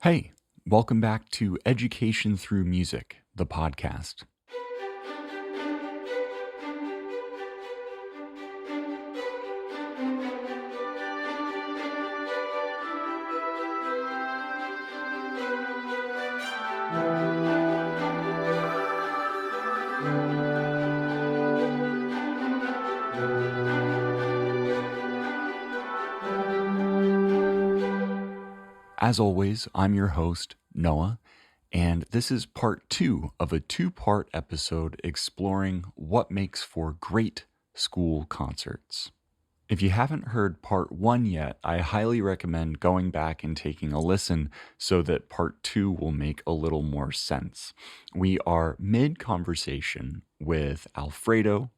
Hey, welcome back to Education Through Music, the podcast. As always, I'm your host, Noah, and this is part 2 of a 2-part episode exploring what makes for great school concerts. If you haven't heard part 1 yet, I highly recommend going back and taking a listen so that part 2 will make a little more sense. We are mid-conversation with Alfredo,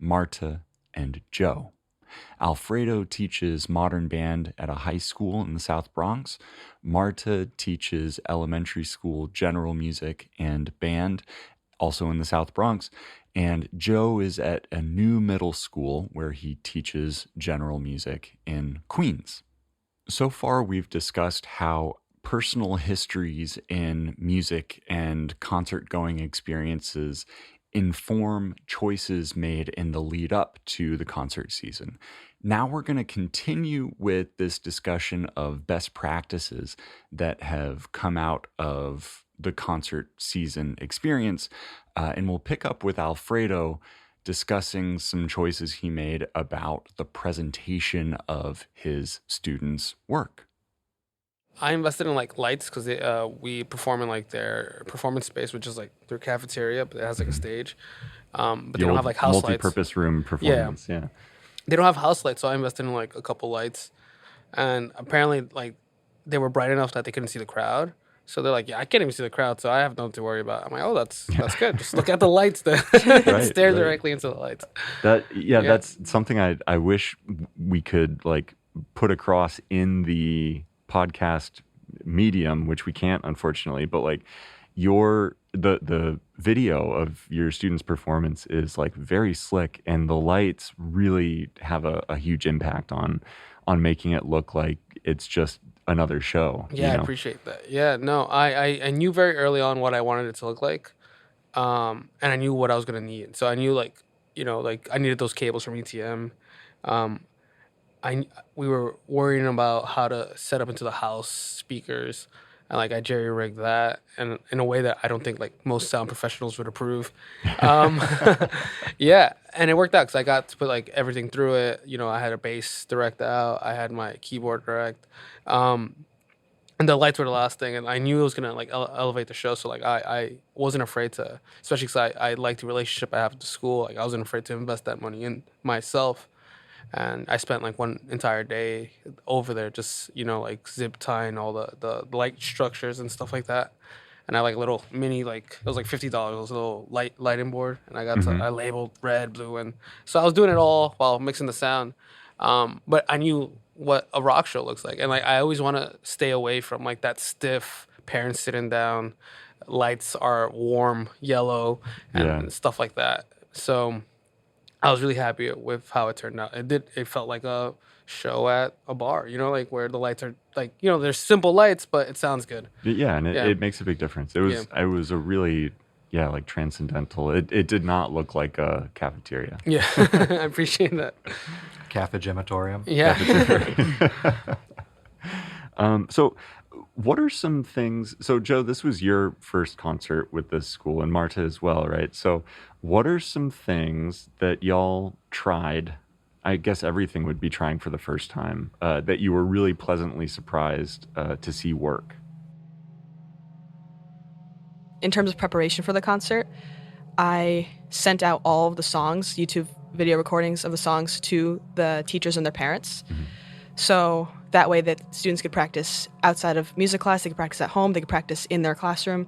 Marta, and Joe. Alfredo teaches modern band at a high school in the South Bronx. Marta teaches elementary school general music and band, also in the South Bronx. And Joe is at a new middle school where he teaches general music in Queens. So far, we've discussed how personal histories in music and concert-going experiences inform choices made in the lead up to the concert season. Now we're going to continue with this discussion of best practices that have come out of the concert season experience, and we'll pick up with Alfredo discussing some choices he made about the presentation of his students' work. I invested in lights because we perform in their performance space, which is their cafeteria, but it has a stage. But they don't have house lights. Multi-purpose room performance. Yeah. They don't have house lights, so I invested in a couple lights, and apparently they were bright enough that they couldn't see the crowd. So they're like, yeah, I can't even see the crowd, so I have nothing to worry about. I'm like, oh, that's good. Just look at the lights then. Stare directly into the lights. That's something I wish we could put across in the podcast medium, which we can't, unfortunately, but the video of your students' performance is very slick, and the lights really have a huge impact on making it look like it's just another show. I appreciate that. I knew very early on what I wanted it to look like, and I knew what I was gonna need. So I knew I needed those cables from ETM. We were worrying about how to set up into the house speakers, and I jerry-rigged that, and in a way that I don't think most sound professionals would approve. And it worked out because I got to put everything through it. I had a bass direct out, I had my keyboard direct, and the lights were the last thing, and I knew it was gonna elevate the show. So I wasn't afraid to, especially because I liked the relationship I have with the school. I wasn't afraid to invest that money in myself. And I spent one entire day over there just, zip tying all the light structures and stuff like that. And I little mini, it was $50, it was a little lighting board. And I got I labeled red, blue. And so I was doing it all while mixing the sound. But I knew what a rock show looks like. And I always want to stay away from that stiff parents sitting down. Lights are warm yellow and stuff like that. So I was really happy with how it turned out. It felt like a show at a bar, where the lights are there's simple lights, but it sounds good. Yeah, and it makes a big difference. It was a really transcendental. It did not look like a cafeteria. Yeah, I appreciate that. Cafegematorium. Yeah. So what are some things, so Joe, this was your first concert with this school, and Marta as well, right? So what are some things that y'all tried, I guess everything would be trying for the first time, that you were really pleasantly surprised to see work? In terms of preparation for the concert, I sent out all of the songs, YouTube video recordings of the songs, to the teachers and their parents. Mm-hmm. So that way that students could practice outside of music class, they could practice at home, they could practice in their classroom.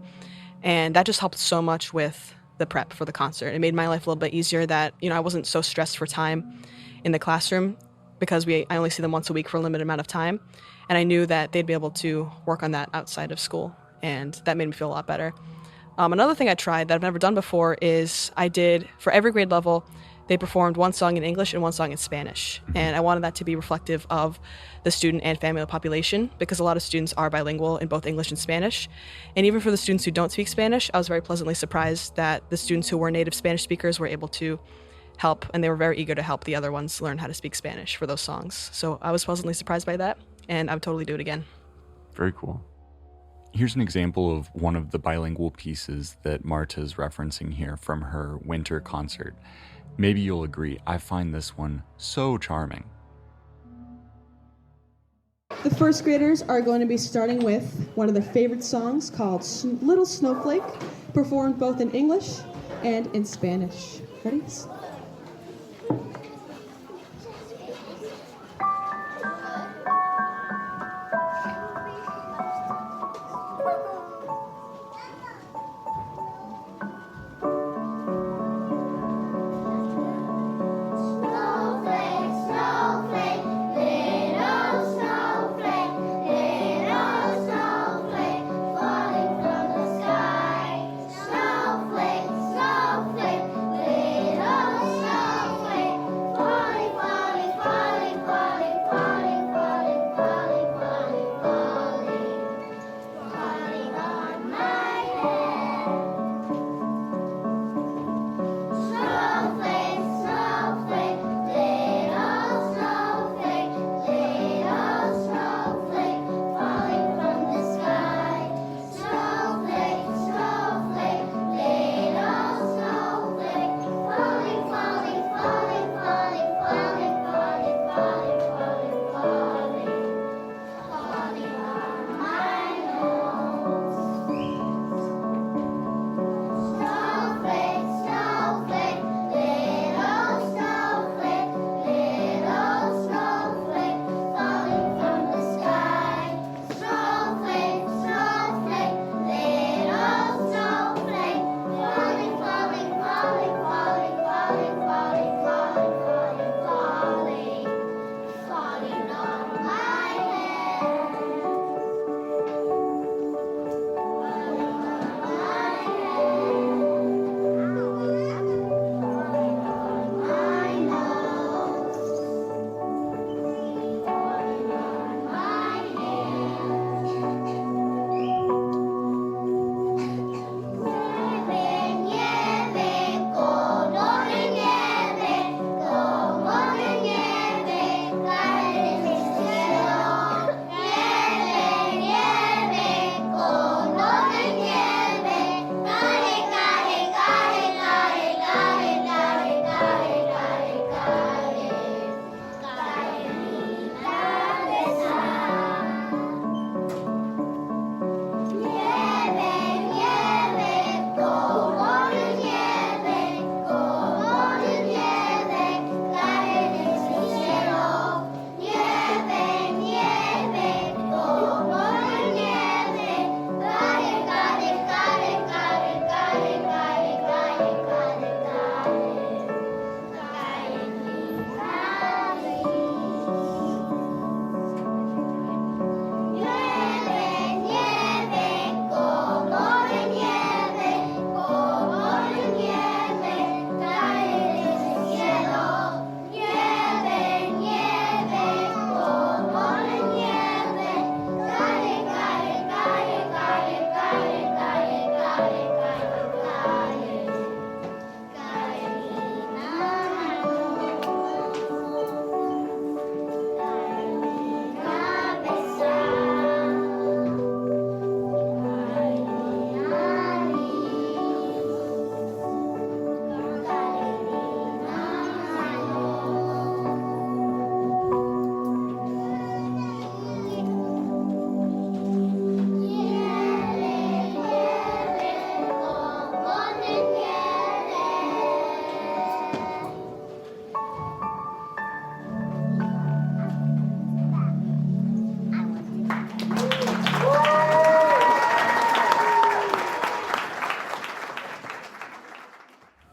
And that just helped so much with the prep for the concert. It made my life a little bit easier that, I wasn't so stressed for time in the classroom because I only see them once a week for a limited amount of time. And I knew that they'd be able to work on that outside of school. And that made me feel a lot better. Another thing I tried that I've never done before is I did, for every grade level, they performed one song in English and one song in Spanish. And I wanted that to be reflective of the student and family population, because a lot of students are bilingual in both English and Spanish. And even for the students who don't speak Spanish, I was very pleasantly surprised that the students who were native Spanish speakers were able to help, and they were very eager to help the other ones learn how to speak Spanish for those songs. So I was pleasantly surprised by that, and I would totally do it again. Very cool. Here's an example of one of the bilingual pieces that Marta is referencing here from her winter concert. Maybe you'll agree, I find this one so charming. The first graders are going to be starting with one of their favorite songs called Little Snowflake, performed both in English and in Spanish. Ready?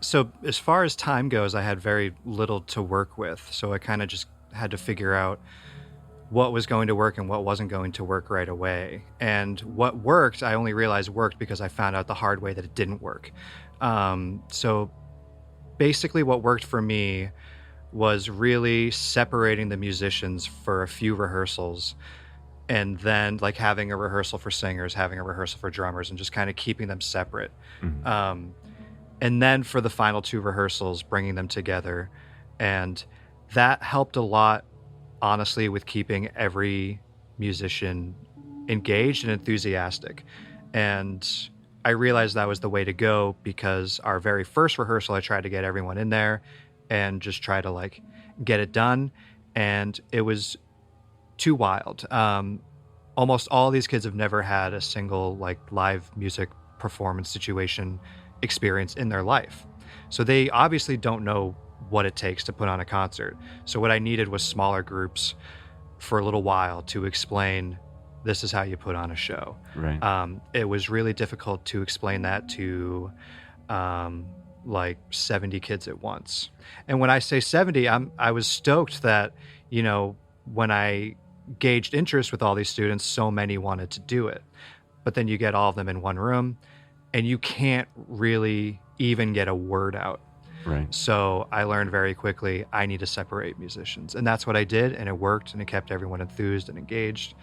So as far as time goes, I had very little to work with. So I kind of just had to figure out what was going to work and what wasn't going to work right away. And what worked, I only realized worked because I found out the hard way that it didn't work. So basically what worked for me was really separating the musicians for a few rehearsals, and then like having a rehearsal for singers, having a rehearsal for drummers, and just kind of keeping them separate. And then for the final 2 rehearsals, bringing them together. And that helped a lot, honestly, with keeping every musician engaged and enthusiastic. And I realized that was the way to go, because our very first rehearsal, I tried to get everyone in there and just try to like get it done. And it was too wild. Almost all these kids have never had a single like live music performance situation experience in their life. So they obviously don't know what it takes to put on a concert. So what I needed was smaller groups for a little while to explain, this is how you put on a show. Right. It was really difficult to explain that to like 70 kids at once. And when I say 70, I was stoked that, you know, when I gauged interest with all these students, so many wanted to do it. But then you get all of them in one room and you can't really even get a word out. Right. So I learned very quickly, I need to separate musicians. And that's what I did, and it worked, and it kept everyone enthused and engaged.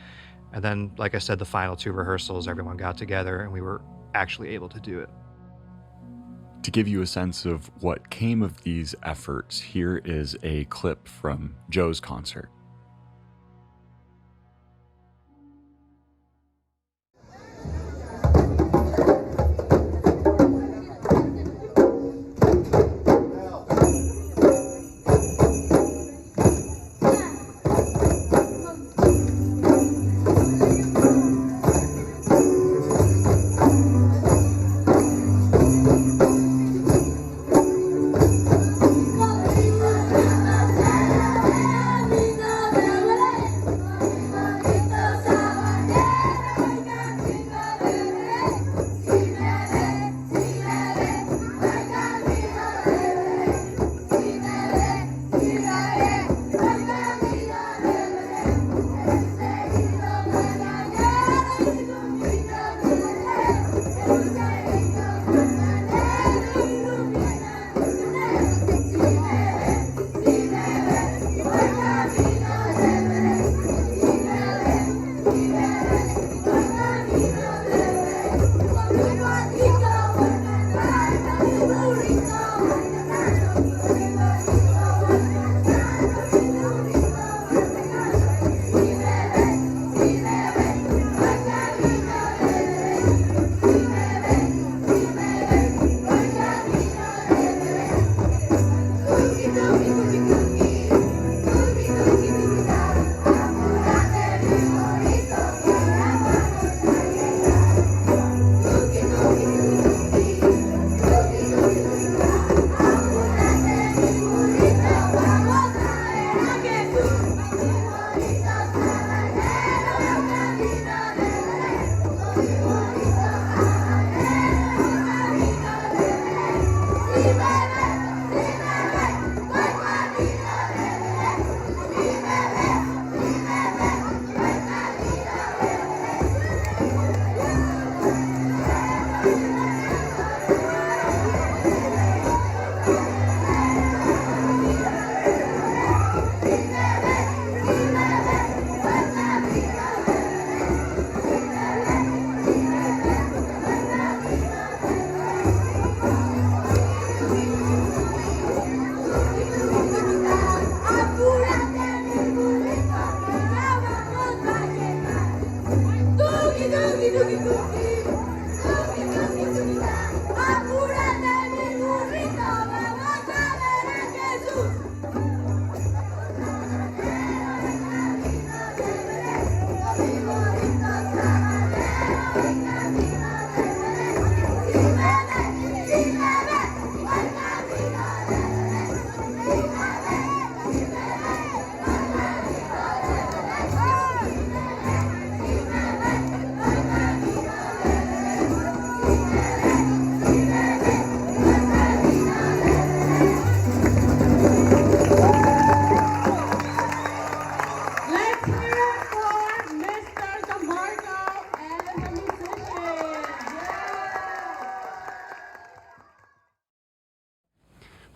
And then, like I said, the final 2 rehearsals, everyone got together and we were actually able to do it. To give you a sense of what came of these efforts, here is a clip from Joe's concert.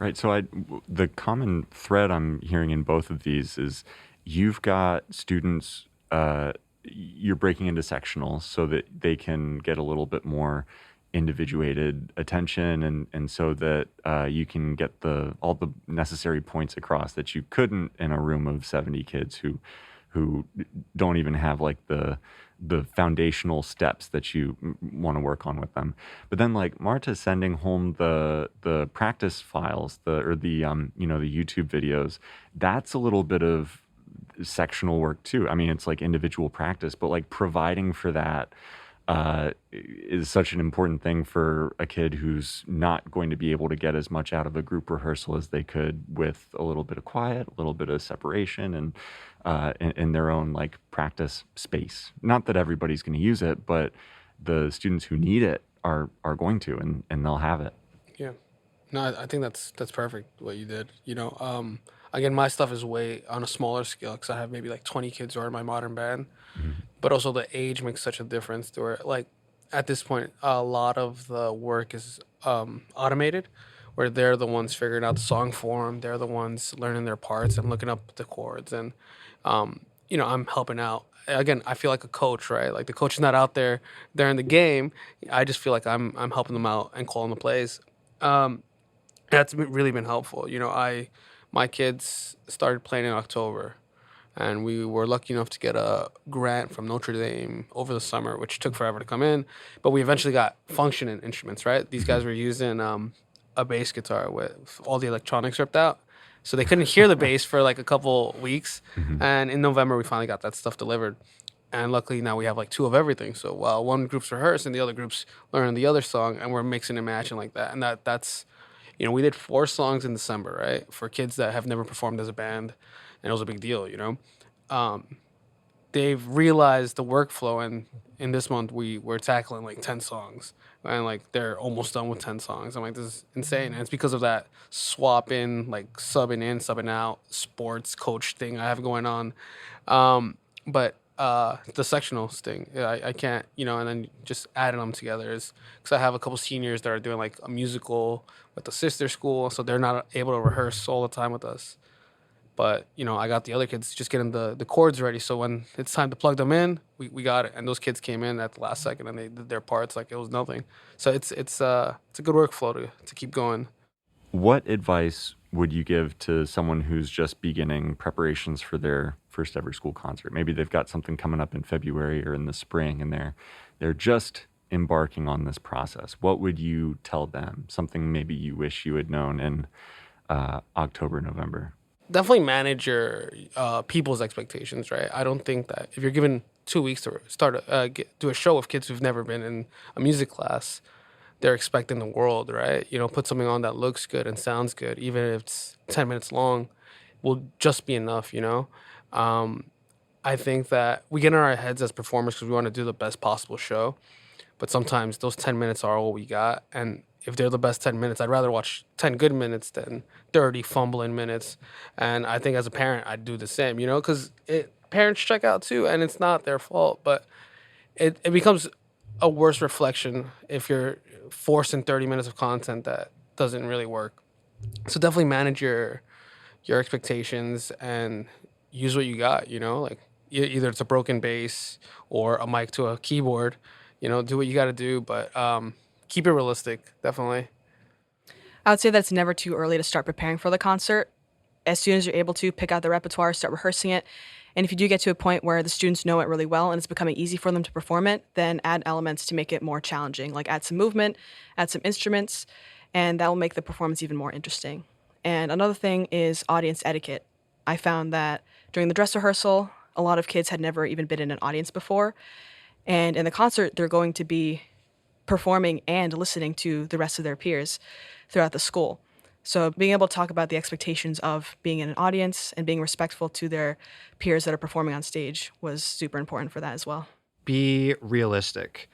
Right. So the common thread I'm hearing in both of these is you've got students, you're breaking into sectionals so that they can get a little bit more individuated attention, and so that you can get all the necessary points across that you couldn't in a room of 70 kids who don't even have like the foundational steps that you want to work on with them. But then like Marta sending home the practice files, the YouTube videos, that's a little bit of sectional work too. I mean, it's like individual practice, but like providing for that is such an important thing for a kid who's not going to be able to get as much out of a group rehearsal as they could with a little bit of quiet, a little bit of separation, and in their own like practice space. Not that everybody's going to use it, but the students who need it are going to, and they'll have it. Yeah. No, I think that's perfect what you did. Again, my stuff is way on a smaller scale because I have maybe like 20 kids who are in my modern band, but also the age makes such a difference to where like at this point a lot of the work is automated, where they're the ones figuring out the song form, they're the ones learning their parts and looking up the chords, and I'm helping out. Again, I feel like a coach, right? Like the coach is not out there during the game. I just feel like I'm helping them out and calling the plays. That's really been helpful. My kids started playing in October, and we were lucky enough to get a grant from Notre Dame over the summer, which took forever to come in, but we eventually got functioning instruments, right? These guys were using a bass guitar with all the electronics ripped out, so they couldn't hear the bass for like a couple weeks. And in November, we finally got that stuff delivered. And luckily now we have like two of everything. So while one group's rehearsing, the other group's learning the other song, and we're mixing and matching like that. And that's we did 4 songs in December, right? For kids that have never performed as a band, and it was a big deal, They've realized the workflow, and in this month we're tackling like 10 songs, and like they're almost done with 10 songs. I'm like, this is insane, and it's because of that swapping, like subbing in, subbing out, sports coach thing I have going on. But the sectionals thing, I can't, and then just adding them together is because I have a couple seniors that are doing like a musical with the sister school, so they're not able to rehearse all the time with us. But, I got the other kids just getting the chords ready, so when it's time to plug them in, we got it. And those kids came in at the last second, and they did their parts like it was nothing. So it's a good workflow to keep going. What advice would you give to someone who's just beginning preparations for their first ever school concert? Maybe they've got something coming up in February or in the spring, and they're just embarking on this process. What would you tell them? Something maybe you wish you had known in October, November? Definitely manage your people's expectations, right? I don't think that if you're given 2 weeks to start do a show with kids who've never been in a music class, they're expecting the world, right? Put something on that looks good and sounds good, even if it's 10 minutes long, will just be enough, I think that we get in our heads as performers because we want to do the best possible show, but sometimes those 10 minutes are all we got, and if they're the best 10 minutes, I'd rather watch 10 good minutes than 30 fumbling minutes. And I think as a parent, I'd do the same, because parents check out too, and it's not their fault, but it becomes a worse reflection if you're forcing 30 minutes of content that doesn't really work. So definitely manage your expectations and use what you got, like either it's a broken bass or a mic to a keyboard, do what you got to do, but keep it realistic, definitely. I would say that it's never too early to start preparing for the concert. As soon as you're able to, pick out the repertoire, start rehearsing it. And if you do get to a point where the students know it really well and it's becoming easy for them to perform it, then add elements to make it more challenging, like add some movement, add some instruments, and that will make the performance even more interesting. And another thing is audience etiquette. I found that during the dress rehearsal, a lot of kids had never even been in an audience before. And in the concert, they're going to be performing and listening to the rest of their peers throughout the school. So being able to talk about the expectations of being in an audience and being respectful to their peers that are performing on stage was super important for that as well. Be realistic.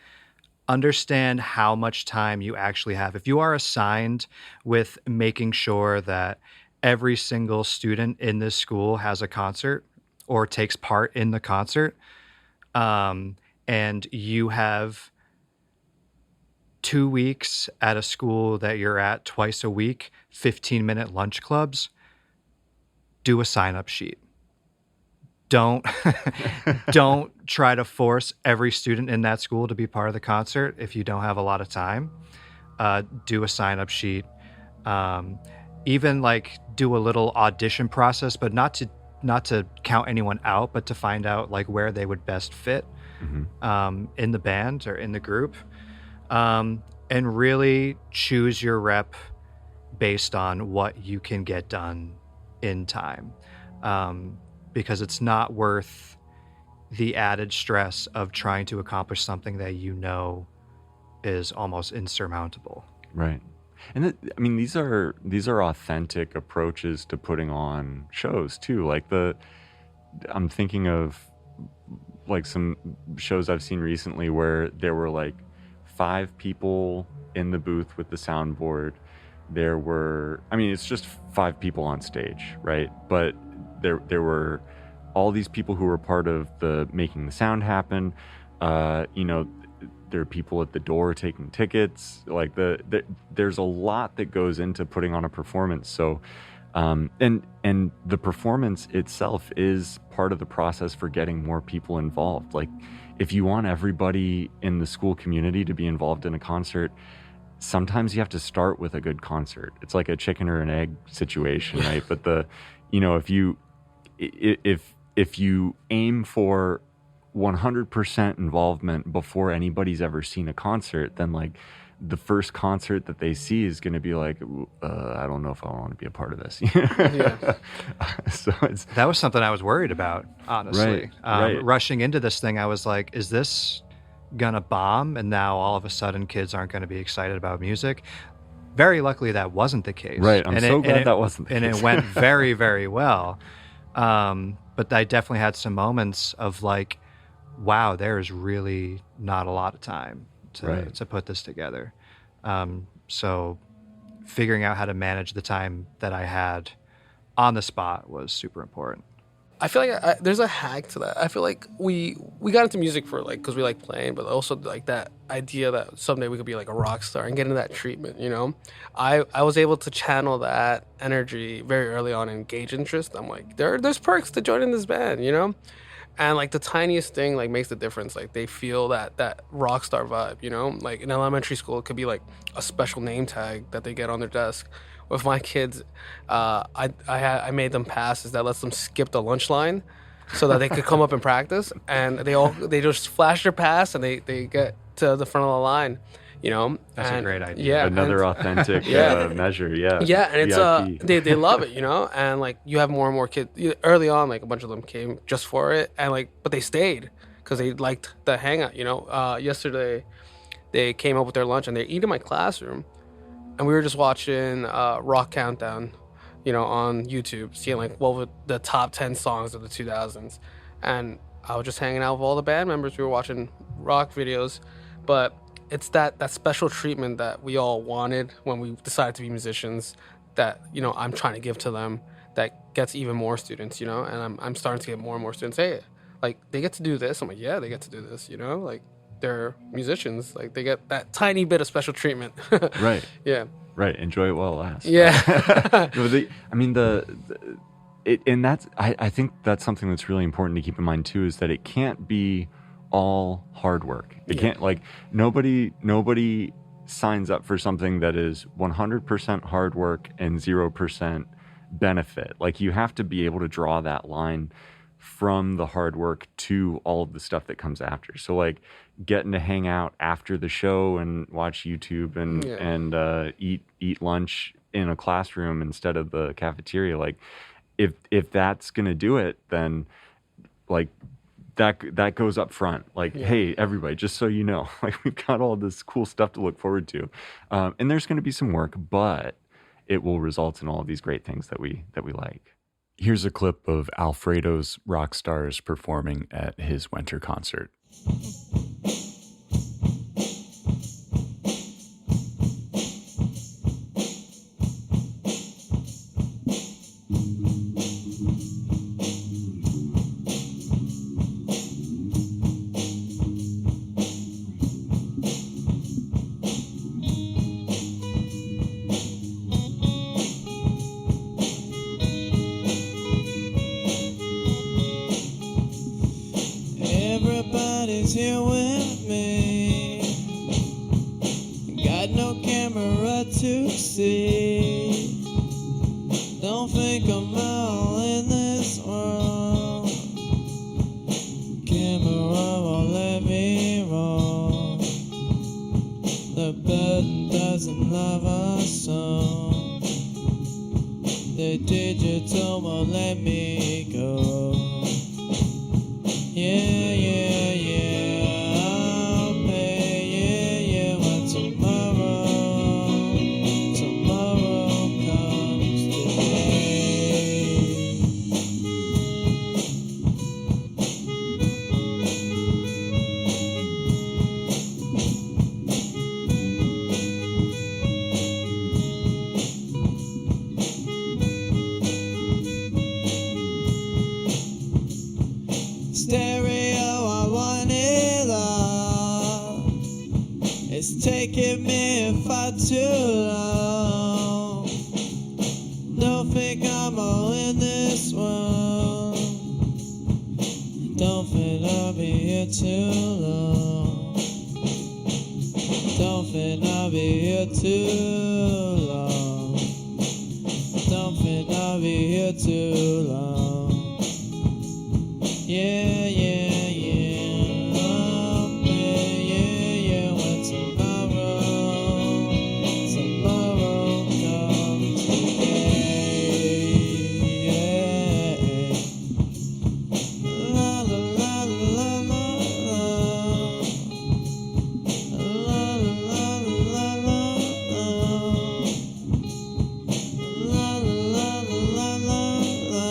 Understand how much time you actually have. If you are assigned with making sure that every single student in this school has a concert or takes part in the concert, and you have 2 weeks at a school that you're at twice a week, 15-minute lunch clubs, do a sign-up sheet. Don't don't try to force every student in that school to be part of the concert if you don't have a lot of time. Do a sign-up sheet. Even like do a little audition process, but not to count anyone out, but to find out like where they would best fit in the band or in the group, and really choose your rep based on what you can get done in time. Because it's not worth the added stress of trying to accomplish something that you know is almost insurmountable. Right. And I mean, these are authentic approaches to putting on shows too. Like I'm thinking of like some shows I've seen recently where there were like 5 people in the booth with the soundboard. There were, I mean, it's just 5 people on stage, right? But there were all these people who were part of the making the sound happen. There are people at the door taking tickets. Like there's a lot that goes into putting on a performance. So, and the performance itself is part of the process for getting more people involved. Like if you want everybody in the school community to be involved in a concert, sometimes you have to start with a good concert. It's like a chicken or an egg situation, right? But if you aim for 100% involvement before anybody's ever seen a concert, then like the first concert that they see is going to be like, I don't know if I want to be a part of this. Yeah. So that was something I was worried about, honestly. Right. Rushing into this thing, I was like, is this gonna bomb? And now all of a sudden kids aren't going to be excited about music. Very luckily that wasn't the case. Right. I'm so glad that wasn't the case. And it went very, very well. But I definitely had some moments of like, wow, there is really not a lot of time to put this together. So figuring out how to manage the time that I had on the spot was super important. I feel like there's a hack to that. I feel like we got into music for like because we like playing, but also like that idea that someday we could be like a rock star and get into that treatment. You know, I was able to channel that energy very early on and gauge interest. I'm like, there's perks to joining this band, you know, and like the tiniest thing like makes the difference. Like they feel that rock star vibe, you know. Like in elementary school, it could be like a special name tag that they get on their desk. With my kids, I made them passes that lets them skip the lunch line, so that they could come up and practice. And they just flash their pass and they get to the front of the line, you know. That's a great idea. Yeah, another authentic measure. Yeah. Yeah, and VIP. it's they love it, you know. And like you have more and more kids early on. Like a bunch of them came just for it, and like but they stayed because they liked the hangout, you know. Yesterday, they came up with their lunch and they eat in my classroom. And we were just watching Rock Countdown, you know, on YouTube, seeing like what were the top 10 songs of the 2000s. And I was just hanging out with all the band members. We were watching rock videos. But it's that special treatment that we all wanted when we decided to be musicians that, you know, I'm trying to give to them that gets even more students, you know. And I'm starting to get more and more students. Hey, like, they get to do this. I'm like, yeah, they get to do this, you know, like. They're musicians, like they get that tiny bit of special treatment. Right. Yeah. Right. Enjoy it while it lasts. Yeah. I think that's something that's really important to keep in mind too, is that it can't be all hard work. It can't, like, nobody signs up for something that is 100% hard work and 0% benefit. Like, you have to be able to draw that line from the hard work to all of the stuff that comes after. So like getting to hang out after the show and watch YouTube and eat lunch in a classroom instead of the cafeteria. Like if that's going to do it, then like that goes up front. Like, hey, everybody, just so you know, like we've got all this cool stuff to look forward to. And there's going to be some work, but it will result in all of these great things that we like. Here's a clip of Alfredo's rock stars performing at his winter concert. see. Don't think I'm all in this world. Camera won't let me roll. The button doesn't love us so. The digital won't let me go. Yeah, yeah, yeah. I'll pay, yeah, yeah. When tomorrow comes today. Stereo, I want it all. It's taking me far too long. Don't think I'm all in this world. Don't think I'll be here too long. Don't think I'll be here too long. Don't think I'll be here too long. Yeah, yeah, yeah. Oh, yeah, yeah. When tomorrow comes today. Yeah. La la la la la la. La la la la la la. La la la la la la.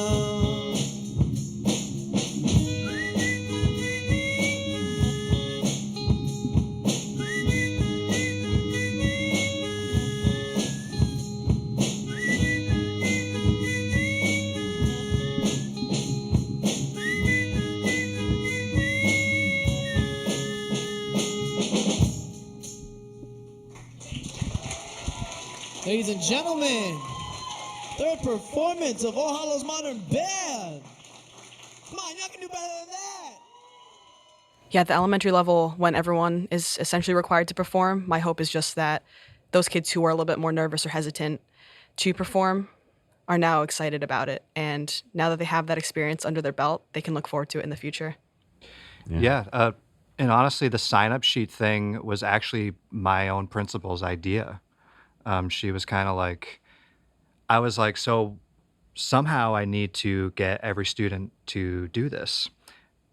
Ladies and gentlemen, third performance of All Hallows Modern Band. Come on, y'all can do better than that. Yeah, at the elementary level, when everyone is essentially required to perform, my hope is just that those kids who are a little bit more nervous or hesitant to perform are now excited about it. And now that they have that experience under their belt, they can look forward to it in the future. Yeah. And honestly, the sign-up sheet thing was actually my own principal's idea. She was kind of like, I was like, so somehow I need to get every student to do this.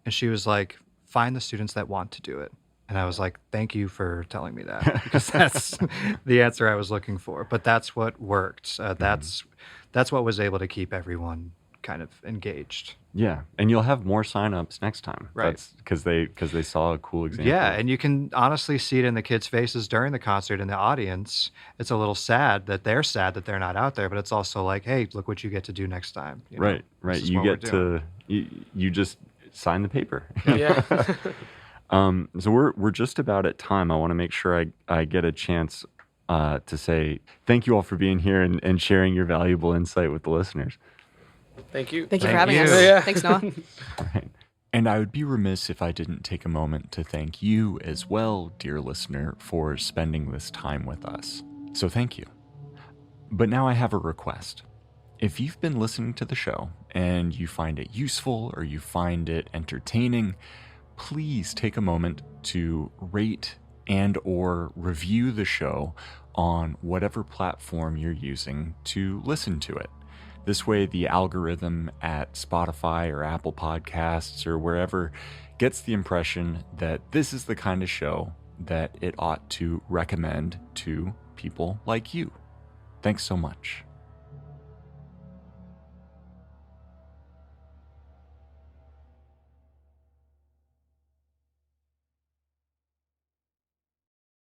And she was like, find the students that want to do it. And I was like, thank you for telling me that, because that's the answer I was looking for. But that's what worked. That's what was able to keep everyone kind of engaged. Yeah, and you'll have more signups next time, Right? Because they saw a cool example. Yeah, and you can honestly see it in the kids' faces during the concert in the audience. It's a little sad that they're not out there, but it's also like, hey, look what you get to do next time. You know, right. this is You what we're get doing. to you just sign the paper. Yeah. So we're just about at time. I want to make sure I get a chance to say thank you all for being here and sharing your valuable insight with the listeners. Thank you. Thank you Thank for having you. us. Yeah. Thanks, Noah. All right. And I would be remiss if I didn't take a moment to thank you as well, dear listener, for spending this time with us. So thank you. But now I have a request. If you've been listening to the show and you find it useful or you find it entertaining, please take a moment to rate and or review the show on whatever platform you're using to listen to it. This way, the algorithm at Spotify or Apple Podcasts or wherever gets the impression that this is the kind of show that it ought to recommend to people like you. Thanks so much.